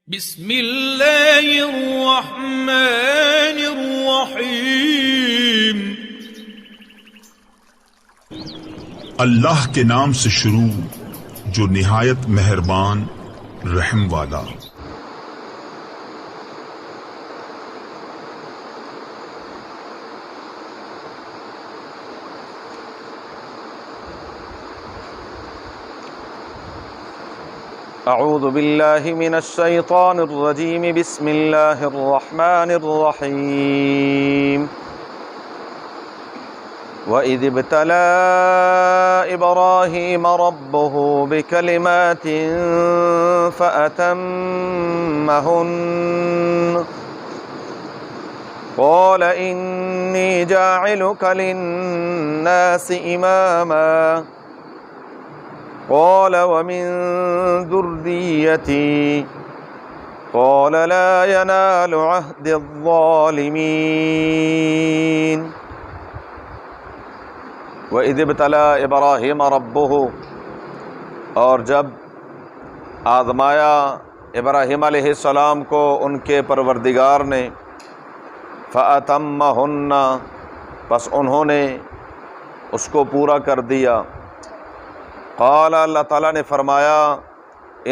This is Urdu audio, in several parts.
بسم اللہ الرحمن الرحیم۔ اللہ کے نام سے شروع جو نہایت مہربان رحم والا۔ اعوذ باللہ من الشیطان الرجیم، بسم اللہ الرحمن الرحیم۔ وَإِذِ ابْتَلَىٰ إِبْرَاهِيمَ رَبُّهُ بِكَلِمَاتٍ فَأَتَمَّهُنَّ قَالَ إِنِّي جَاعِلُكَ لِلنَّاسِ إِمَامًا قال ومن ذريتي قال لا ينال عهد الظالمين۔ وَإِذِ ابْتَلَىٰ إِبْرَاهِيمَ رَبُّهُ، اور جب آزمایا ابراہیم علیہ السلام کو ان کے پروردگار نے، فَأَتَمَّهُنَّ، پس انہوں نے اس کو پورا کر دیا۔ قال، اللہ تعالیٰ نے فرمایا،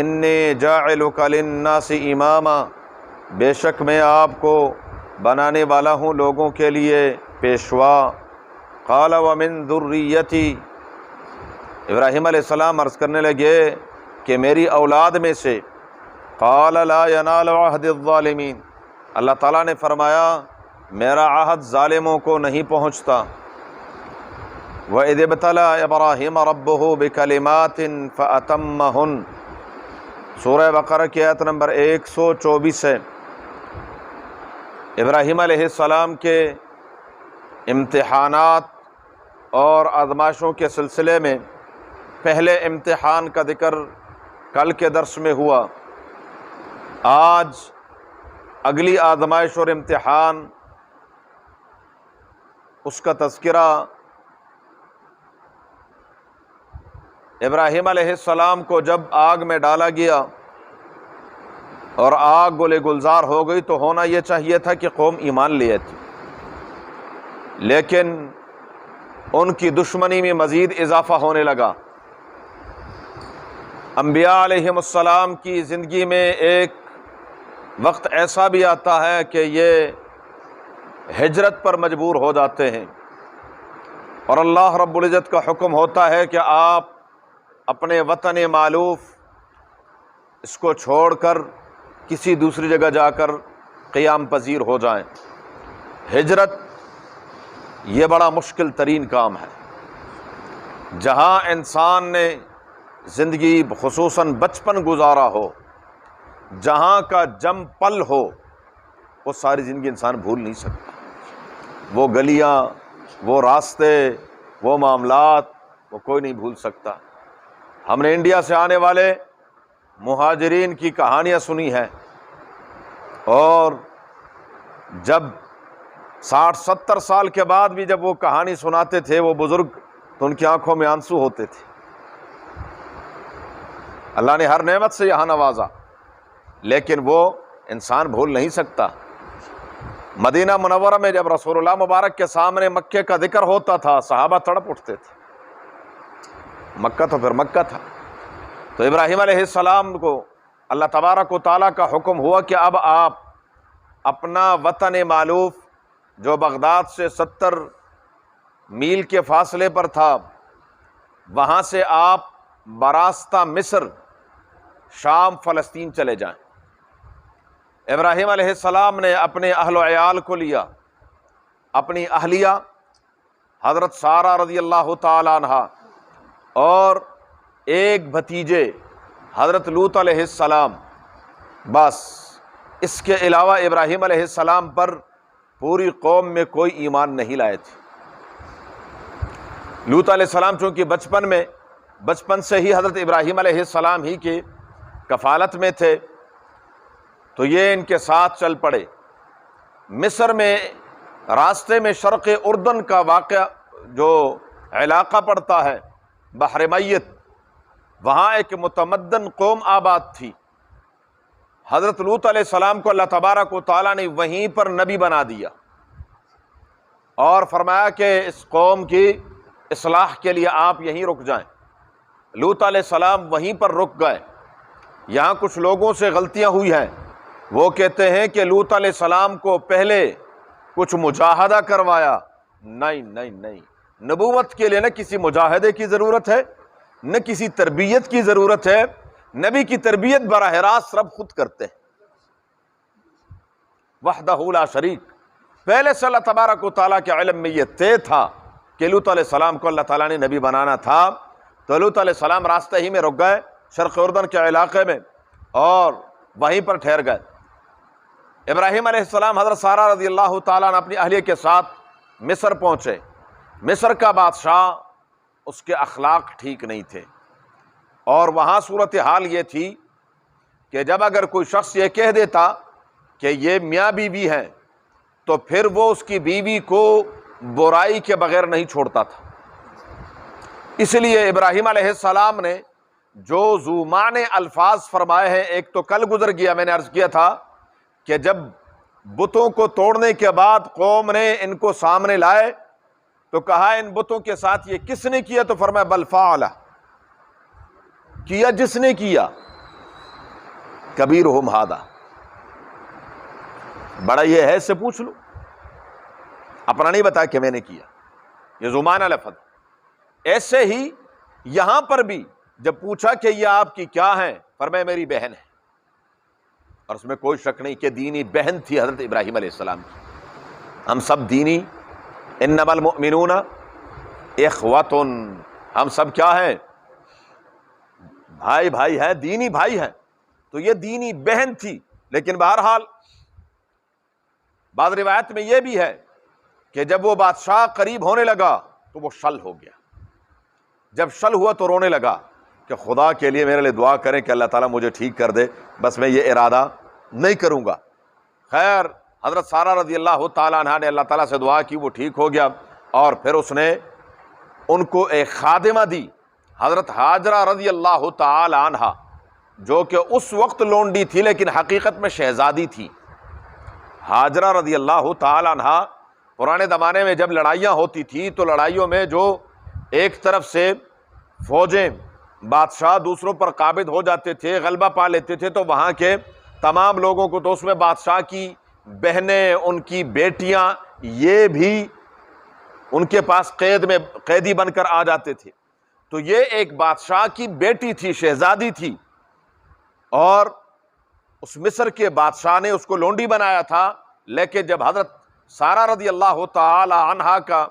انی جاعلک للناس اماما، بے شک میں آپ کو بنانے والا ہوں لوگوں کے لیے پیشوا۔ قال ومن ذریتی، ابراہیم علیہ السلام عرض کرنے لگے کہ میری اولاد میں سے۔ قال لا ینال عہد الظالمین، اللہ تعالیٰ نے فرمایا میرا عہد ظالموں کو نہیں پہنچتا۔ وَإِذِ ابْتَلَىٰ إِبْرَاهِيمَ رَبُّهُ بِكَلِمَاتٍ فَأَتَمَّهُنَّ، سورہ بقرہ کی آیت نمبر 124 ہے۔ ابراہیم علیہ السلام کے امتحانات اور آزمائشوں کے سلسلے میں پہلے امتحان کا ذکر کل کے درس میں ہوا۔ آج اگلی آزمائش اور امتحان، اس کا تذکرہ ابراہیم علیہ السلام کو جب آگ میں ڈالا گیا اور آگ گلے گلزار ہو گئی تو ہونا یہ چاہیے تھا کہ قوم ایمان لیے تھی، لیکن ان کی دشمنی میں مزید اضافہ ہونے لگا۔ انبیاء علیہم السلام کی زندگی میں ایک وقت ایسا بھی آتا ہے کہ یہ ہجرت پر مجبور ہو جاتے ہیں، اور اللہ رب العزت کا حکم ہوتا ہے کہ آپ اپنے وطن مالوف اس کو چھوڑ کر کسی دوسری جگہ جا کر قیام پذیر ہو جائیں۔ ہجرت یہ بڑا مشکل ترین کام ہے۔ جہاں انسان نے زندگی خصوصاً بچپن گزارا ہو، جہاں کا جم پل ہو، وہ ساری زندگی انسان بھول نہیں سکتا۔ وہ گلیاں، وہ راستے، وہ معاملات، وہ کوئی نہیں بھول سکتا۔ ہم نے انڈیا سے آنے والے مہاجرین کی کہانیاں سنی ہیں، اور جب 60-70 سال کے بعد بھی جب وہ کہانی سناتے تھے وہ بزرگ تو ان کی آنکھوں میں آنسو ہوتے تھے۔ اللہ نے ہر نعمت سے یہاں نوازا، لیکن وہ انسان بھول نہیں سکتا۔ مدینہ منورہ میں جب رسول اللہ مبارک کے سامنے مکے کا ذکر ہوتا تھا صحابہ تڑپ اٹھتے تھے۔ مکہ تو پھر مکہ تھا۔ تو ابراہیم علیہ السلام کو اللہ تبارک و تعالیٰ کا حکم ہوا کہ اب آپ اپنا وطن مالوف جو بغداد سے 70 میل کے فاصلے پر تھا، وہاں سے آپ براستہ مصر، شام، فلسطین چلے جائیں۔ ابراہیم علیہ السلام نے اپنے اہل و عیال کو لیا، اپنی اہلیہ حضرت سارہ رضی اللہ تعالی عنہا اور ایک بھتیجے حضرت لوط علیہ السلام، بس اس کے علاوہ ابراہیم علیہ السلام پر پوری قوم میں کوئی ایمان نہیں لائے تھے۔ لوط علیہ السلام چونکہ بچپن سے ہی حضرت ابراہیم علیہ السلام ہی کی کفالت میں تھے، تو یہ ان کے ساتھ چل پڑے۔ مصر میں راستے میں شرق اردن کا واقع جو علاقہ پڑتا ہے، بحر میت، وہاں ایک متمدن قوم آباد تھی، حضرت لوط علیہ السلام کو اللہ تبارک و تعالیٰ نے وہیں پر نبی بنا دیا اور فرمایا کہ اس قوم کی اصلاح کے لیے آپ یہیں رک جائیں۔ لوط علیہ السلام وہیں پر رک گئے۔ یہاں کچھ لوگوں سے غلطیاں ہوئی ہیں، وہ کہتے ہیں کہ لوط علیہ السلام کو پہلے کچھ مجاہدہ کروایا۔ نہیں، نبوت کے لیے نہ کسی مجاہدے کی ضرورت ہے، نہ کسی تربیت کی ضرورت ہے۔ نبی کی تربیت براہ راست رب خود کرتے ہیں، وحدہ لا شریک۔ پہلے سے اللہ تبارک و تعالیٰ کے علم میں یہ طے تھا کہ لوط علیہ السلام کو اللہ تعالیٰ نے نبی بنانا تھا، تو لوط علیہ السلام راستے ہی میں رک گئے شرق اردن کے علاقے میں اور وہیں پر ٹھہر گئے۔ ابراہیم علیہ السلام حضرت سارہ رضی اللہ تعالیٰ عنہ اپنی اہلیہ کے ساتھ مصر پہنچے۔ مصر کا بادشاہ، اس کے اخلاق ٹھیک نہیں تھے، اور وہاں صورتحال یہ تھی کہ جب اگر کوئی شخص یہ کہہ دیتا کہ یہ میاں بیوی ہیں تو پھر وہ اس کی بیوی کو برائی کے بغیر نہیں چھوڑتا تھا۔ اس لیے ابراہیم علیہ السلام نے جو ذو معنی الفاظ فرمائے ہیں، ایک تو کل گزر گیا، میں نے عرض کیا تھا کہ جب بتوں کو توڑنے کے بعد قوم نے ان کو سامنے لائے تو کہا ان بتوں کے ساتھ یہ کس نے کیا؟ تو فرمایا بل فعل، کیا جس نے کیا، کبیرہم ھذا، بڑا یہ ہے، اس سے پوچھ لو، اپنا نہیں بتا کہ میں نے کیا، یہ زمانہ لفظ۔ ایسے ہی یہاں پر بھی جب پوچھا کہ یہ آپ کی کیا ہیں، فرمایا میری بہن ہے، اور اس میں کوئی شک نہیں کہ دینی بہن تھی حضرت ابراہیم علیہ السلام کی۔ ہم سب دینی، انما المؤمنون اخوۃ، ہم سب کیا ہیں؟ بھائی ہیں، دینی بھائی ہیں۔ تو یہ دینی بہن تھی، لیکن بہرحال بعض روایت میں یہ بھی ہے کہ جب وہ بادشاہ قریب ہونے لگا تو وہ شل ہو گیا۔ جب شل ہوا تو رونے لگا کہ خدا کے لیے میرے لیے دعا کریں کہ اللہ تعالیٰ مجھے ٹھیک کر دے، بس میں یہ ارادہ نہیں کروں گا۔ خیر، حضرت سارہ رضی اللہ تعالیٰ عنہ نے اللہ تعالیٰ سے دعا کی، وہ ٹھیک ہو گیا، اور پھر اس نے ان کو ایک خادمہ دی، حضرت ہاجرہ رضی اللہ تعالی عنہ، جو کہ اس وقت لونڈی تھی لیکن حقیقت میں شہزادی تھی۔ ہاجرہ رضی اللہ تعالی عنہ، پرانے زمانے میں جب لڑائیاں ہوتی تھی تو لڑائیوں میں جو ایک طرف سے فوجیں، بادشاہ دوسروں پر قابض ہو جاتے تھے، غلبہ پا لیتے تھے، تو وہاں کے تمام لوگوں کو، تو اس میں بادشاہ کی بہنیں، ان کی بیٹیاں، یہ بھی ان کے پاس قیدی بن کر آ جاتے تھے۔ تو یہ ایک بادشاہ کی بیٹی تھی، شہزادی تھی، اور اس مصر کے بادشاہ نے اس کو لونڈی بنایا تھا، لیکن جب حضرت سارہ رضی اللہ تعالی عنہا کا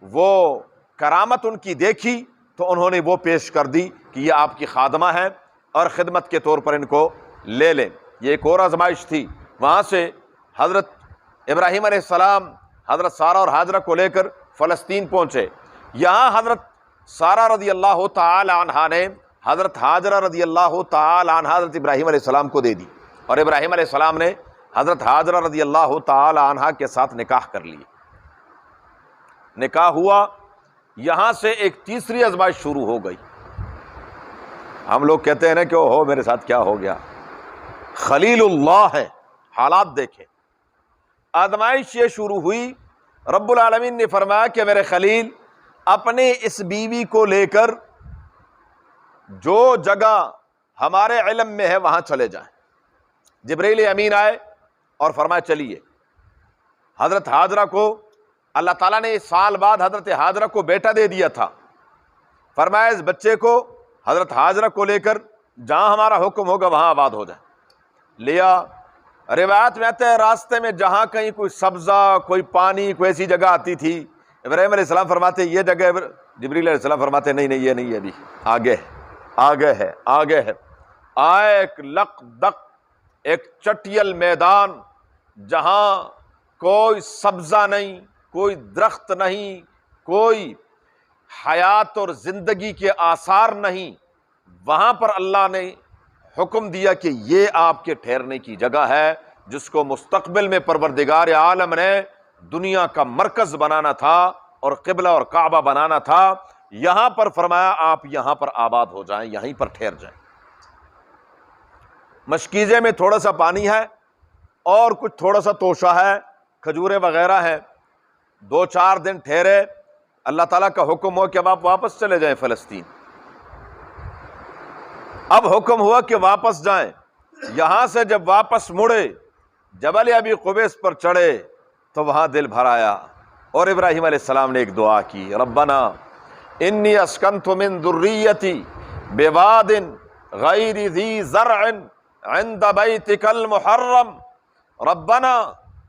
وہ کرامت ان کی دیکھی تو انہوں نے وہ پیش کر دی کہ یہ آپ کی خادمہ ہے اور خدمت کے طور پر ان کو لے لیں۔ یہ ایک اور آزمائش تھی۔ وہاں سے حضرت ابراہیم علیہ السلام حضرت سارہ اور ہاجرہ کو لے کر فلسطین پہنچے۔ یہاں حضرت سارہ رضی اللہ تعالی عنہا نے حضرت ہاجرہ رضی اللہ تعالی عنہا حضرت ابراہیم علیہ السلام کو دے دی، اور ابراہیم علیہ السلام نے حضرت ہاجرہ رضی اللہ تعالی عنہا کے ساتھ نکاح کر لی۔ نکاح ہوا، یہاں سے ایک تیسری آزمائش شروع ہو گئی۔ ہم لوگ کہتے ہیں نا کہ اوہو میرے ساتھ کیا ہو گیا، خلیل اللہ ہے، حالات دیکھیں۔ آزمائش یہ شروع ہوئی، رب العالمین نے فرمایا کہ میرے خلیل اپنے اس بیوی کو لے کر جو جگہ ہمارے علم میں ہے وہاں چلے جائیں۔ جبریل امین آئے اور فرمایا چلیے۔ حضرت ہاجرہ کو اللہ تعالیٰ نے سال بعد حضرت ہاجرہ کو بیٹا دے دیا تھا، فرمایا اس بچے کو حضرت ہاجرہ کو لے کر جہاں ہمارا حکم ہوگا وہاں آباد ہو جائے۔ لیا، روایت میں آتا ہے راستے میں جہاں کہیں کوئی سبزہ، کوئی پانی، کوئی ایسی جگہ آتی تھی، ابراہیم علیہ السلام فرماتے یہ جگہ، جبریل علیہ السلام فرماتے نہیں یہ نہیں ہے، ابھی آگے ہے۔ آئے ایک لق دق، ایک چٹیل میدان، جہاں کوئی سبزہ نہیں، کوئی درخت نہیں، کوئی حیات اور زندگی کے آثار نہیں۔ وہاں پر اللہ نے حکم دیا کہ یہ آپ کے ٹھہرنے کی جگہ ہے، جس کو مستقبل میں پروردگار عالم نے دنیا کا مرکز بنانا تھا اور قبلہ اور کعبہ بنانا تھا۔ یہاں پر فرمایا آپ یہاں پر آباد ہو جائیں، یہیں پر ٹھہر جائیں۔ مشکیزے میں تھوڑا سا پانی ہے اور کچھ تھوڑا سا توشہ ہے، کھجورے وغیرہ ہیں، 2-4 دن ٹھہرے، اللہ تعالیٰ کا حکم ہو کہ آپ واپس چلے جائیں فلسطین۔ اب حکم ہوا کہ واپس جائیں، یہاں سے جب واپس مڑے، جبل ابی قبیس پر چڑھے تو وہاں دل بھر آیا، اور ابراہیم علیہ السلام نے ایک دعا کی، ربنا انی اسکنت من ذریتی بواد غیر ذی زرع عند بیتک المحرم ربنا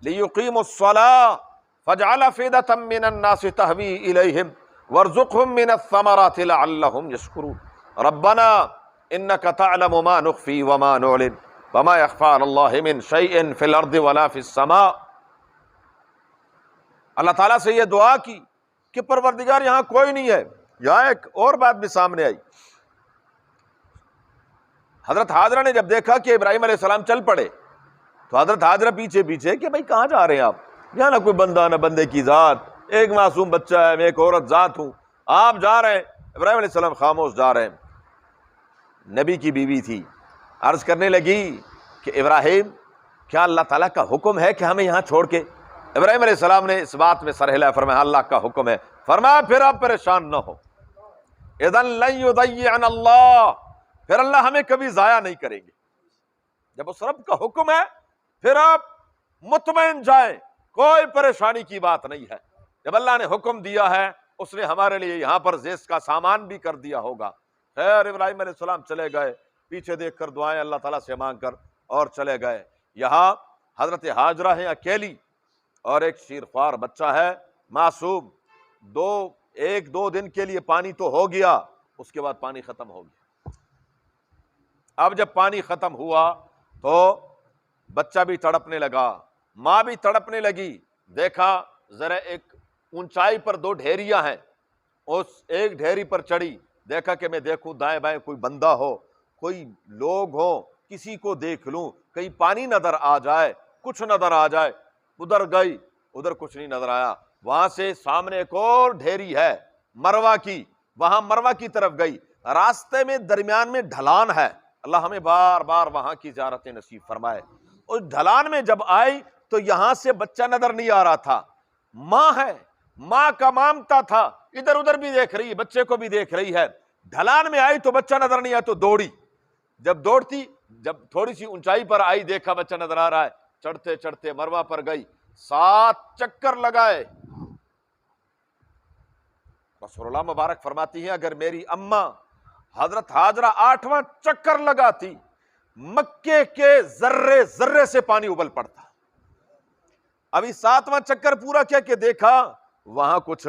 لیقیموا الصلاة فاجعل افئدة من الناس تهوی الیہم وارزقهم من الثمرات لعلهم یشکرون ربنا انک تعلم ما نخفی وما نعلن وما یخفی علی اللہ من شیء فی الارض ولا فی السماء۔ اللہ تعالیٰ سے یہ دعا کی کہ پروردگار یہاں کوئی نہیں ہے۔ یہاں ایک اور بات بھی سامنے آئی، حضرت حاجرہ نے جب دیکھا کہ ابراہیم علیہ السلام چل پڑے تو حضرت حاجرہ پیچھے پیچھے کہ بھائی کہاں جا رہے ہیں آپ؟ یہاں نہ کوئی بندہ نہ بندے کی ذات، ایک معصوم بچہ ہے، میں ایک عورت ذات ہوں، آپ جا رہے ہیں۔ ابراہیم علیہ السلام خاموش جا رہے ہیں۔ نبی کی بیوی تھی، عرض کرنے لگی کہ ابراہیم کیا اللہ تعالیٰ کا حکم ہے کہ ہمیں یہاں چھوڑ کے؟ ابراہیم علیہ السلام نے اس بات میں سر ہلایا، فرمایا اللہ کا حکم ہے۔ فرمایا پھر آپ پریشان نہ ہو، اذن لن یضیعنا اللہ، پھر اللہ ہمیں کبھی ضائع نہیں کریں گے۔ جب اس رب کا حکم ہے پھر آپ مطمئن جائیں، کوئی پریشانی کی بات نہیں ہے۔ جب اللہ نے حکم دیا ہے اس نے ہمارے لیے یہاں پر زیست کا سامان بھی کر دیا ہوگا۔ خیر ابراہیم علیہ السلام چلے گئے، پیچھے دیکھ کر دعائیں اللہ تعالیٰ سے مانگ کر اور چلے گئے۔ یہاں حضرت حاجرہ ہیں اکیلی، اور ایک شیرخوار بچہ ہے معصوم۔ 1-2 دن کے لیے پانی تو ہو گیا، اس کے بعد پانی ختم ہو گیا۔ اب جب پانی ختم ہوا تو بچہ بھی تڑپنے لگا، ماں بھی تڑپنے لگی۔ دیکھا ذرا ایک اونچائی پر 2 ڈھیریاں ہیں، اس ایک ڈھیری پر چڑھی، دیکھا کہ میں دیکھوں دائیں بائیں کوئی بندہ ہو، کوئی لوگ ہو، کسی کو دیکھ لوں، کہیں پانی نظر آ جائے، کچھ نظر آ جائے۔ ادھر گئی، ادھر کچھ نہیں نظر آیا۔ وہاں سے سامنے ایک اور ڈھیری ہے مروا کی، وہاں مروا کی طرف گئی، راستے میں درمیان میں ڈھلان ہے۔ اللہ ہمیں بار بار وہاں کی زیارت نصیب فرمائے۔ اس ڈھلان میں جب آئی تو یہاں سے بچہ نظر نہیں آ رہا تھا، ماں ہے، ماں کا مامتا تھا، ادھر ادھر بھی دیکھ رہی ہے، بچے کو بھی دیکھ رہی ہے۔ ڈھلان میں آئی تو بچہ نظر نہیں آیا تو دوڑی، جب تھوڑی سی اونچائی پر آئی دیکھا بچہ نظر آ رہا ہے، چڑھتے چڑھتے مروا پر گئی، 7 چکر لگائے۔ رسول اللہ مبارک فرماتی ہیں اگر میری اماں حضرت حاجرہ 8واں چکر لگاتی، مکے کے ذرے ذرے سے پانی ابل پڑتا۔ ابھی 7واں چکر پورا کیا کہ دیکھا وہاں کچھ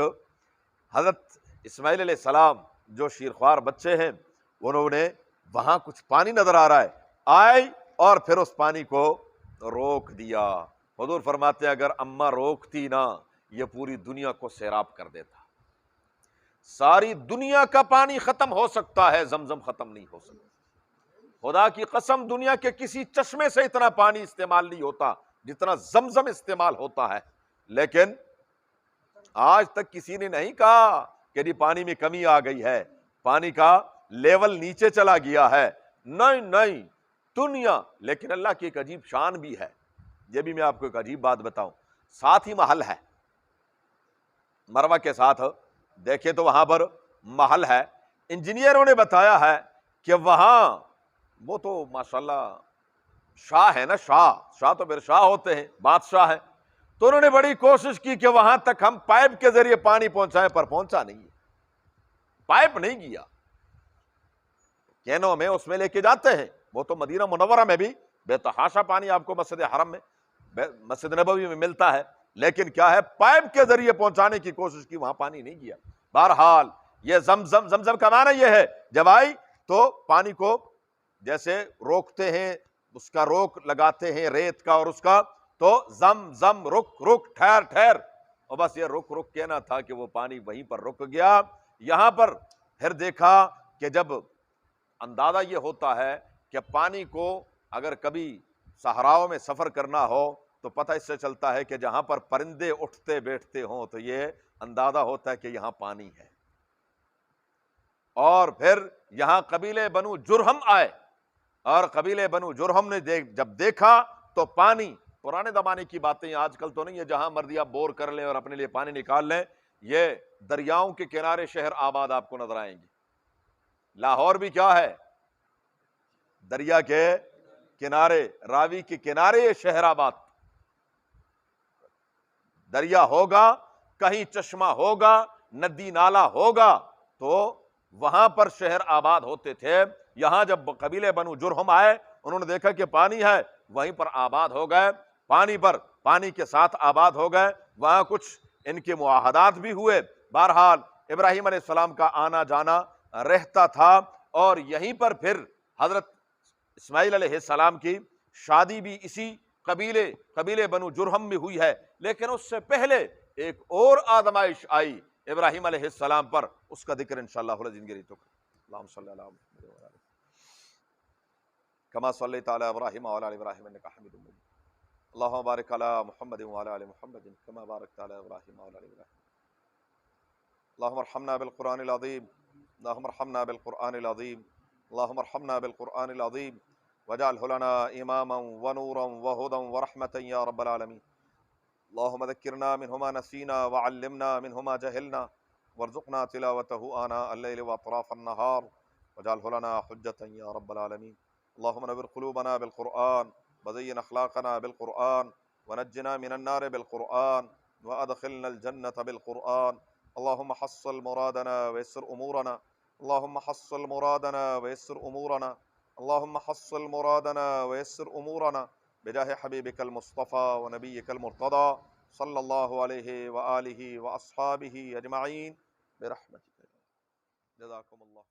حضرت اسماعیل علیہ السلام جو شیرخوار بچے ہیں، انہوں نے وہاں کچھ پانی نظر آ رہا ہے، آئی اور پھر اس پانی کو روک دیا۔ حضور فرماتے ہیں اگر اماں روکتی نا، یہ پوری دنیا کو سیراب کر دیتا۔ ساری دنیا کا پانی ختم ہو سکتا ہے، زمزم ختم نہیں ہو سکتا۔ خدا کی قسم دنیا کے کسی چشمے سے اتنا پانی استعمال نہیں ہوتا جتنا زمزم استعمال ہوتا ہے، لیکن آج تک کسی نے نہیں کہا کہ جی پانی میں کمی آ گئی ہے، پانی کا لیول نیچے چلا گیا ہے، نہیں دنیا۔ لیکن اللہ کی ایک عجیب شان بھی ہے، یہ بھی میں آپ کو ایک عجیب بات بتاؤں۔ ساتھ ہی محل ہے مروا کے ساتھ، دیکھیں تو وہاں پر محل ہے۔ انجینئروں نے بتایا ہے کہ وہاں وہ تو ماشاءاللہ شاہ ہے نا، شاہ تو پھر شاہ ہوتے ہیں، بادشاہ ہے، تو انہوں نے بڑی کوشش کی کہ وہاں تک ہم پائپ کے ذریعے پانی پہنچائیں، پر پہنچا نہیں ہے، پائپ نہیں گیا۔ کینوں میں اس میں لے کے جاتے ہیں، وہ تو مدینہ منورہ میں بھی بے تحاشا پانی آپ کو مسجد حرم میں، مسجد نبوی میں ملتا ہے، لیکن کیا ہے پائپ کے ذریعے پہنچانے کی کوشش کی، وہاں پانی نہیں گیا۔ بہرحال یہ زمزم کا معنی یہ ہے جب آئی تو پانی کو جیسے روکتے ہیں، اس کا روک لگاتے ہیں ریت کا اور اس کا، تو زم رک ٹھہر، اور بس یہ رک کہنا تھا کہ وہ پانی وہیں پر رک گیا۔ یہاں پر پھر دیکھا کہ جب اندازہ یہ ہوتا ہے کہ پانی کو اگر کبھی صحراؤں میں سفر کرنا ہو تو پتہ اس سے چلتا ہے کہ جہاں پر پرندے اٹھتے بیٹھتے ہوں تو یہ اندازہ ہوتا ہے کہ یہاں پانی ہے۔ اور پھر یہاں قبیلے بنو جرہم آئے، اور قبیلے بنو جرہم نے جب دیکھا تو پانی، پرانے زمانے کی باتیں، آج کل تو نہیں ہے، جہاں مرضی آپ بور کر لیں اور اپنے لیے پانی نکال لیں، یہ دریاؤں کے کنارے شہر آباد آپ کو نظر آئیں گے۔ لاہور بھی کیا ہے؟ دریا کے کنارے، راوی کے کنارے یہ شہر آباد۔ دریا ہوگا، کہیں چشمہ ہوگا، ندی نالا ہوگا، تو وہاں پر شہر آباد ہوتے تھے۔ یہاں جب قبیلے بنو جرہم آئے، انہوں نے دیکھا کہ پانی ہے، وہیں پر آباد ہو گئے، پانی کے ساتھ آباد ہو گئے۔ وہاں کچھ ان کے معاہدات بھی ہوئے۔ بہرحال ابراہیم علیہ السلام کا آنا جانا رہتا تھا، اور یہیں پر پھر حضرت اسماعیل علیہ السلام کی شادی بھی اسی قبیلے بنو جرہم میں ہوئی ہے۔ لیکن اس سے پہلے ایک اور آزمائش آئی ابراہیم علیہ السلام پر، اس کا ذکر انشاءاللہ اللہم صلی اللہ علیہ وسلم کما صلیت علی ابراہیم وعلی آل ابراہیم انک حمید مجید، اللہم بارک علی محمد وعلی آل محمد کما بارکت علی ابراہیم وعلی آل ابراہیم، اللہم ارحمنا بالقرآن العظیم، اللہم ارحمنا بالقرآن العظیم، اللہم ارحمنا بالقرآن العظیم واجعلہ لنا اماما ونورا وہدی ورحمتا یا رب العالمین، اللہم ذکرنا منہ ما نسینا وعلمنا منہ ما جہلنا وارزقنا تلاوتہ آناء اللیل واطراف النہار واجعلہ لنا حجتا یا رب العالمین، اللہم نور قلوبنا بالقرآن وزین اخلاقنا بالقرآن ونجنا من النار بالقرآن وادخلنا الجنة بالقرآن، اللہم حصل مرادنا ویسر امورنا، اللہم حصل مرادنا ویسر امورنا، اللہم حصل مرادنا ویسر امورنا بجاہ حبیبک المصطفیٰ ونبیک المرتضی صلی اللہ علیہ وآلہ واصحابہ اجمعین برحمتک، جزاکم اللہ۔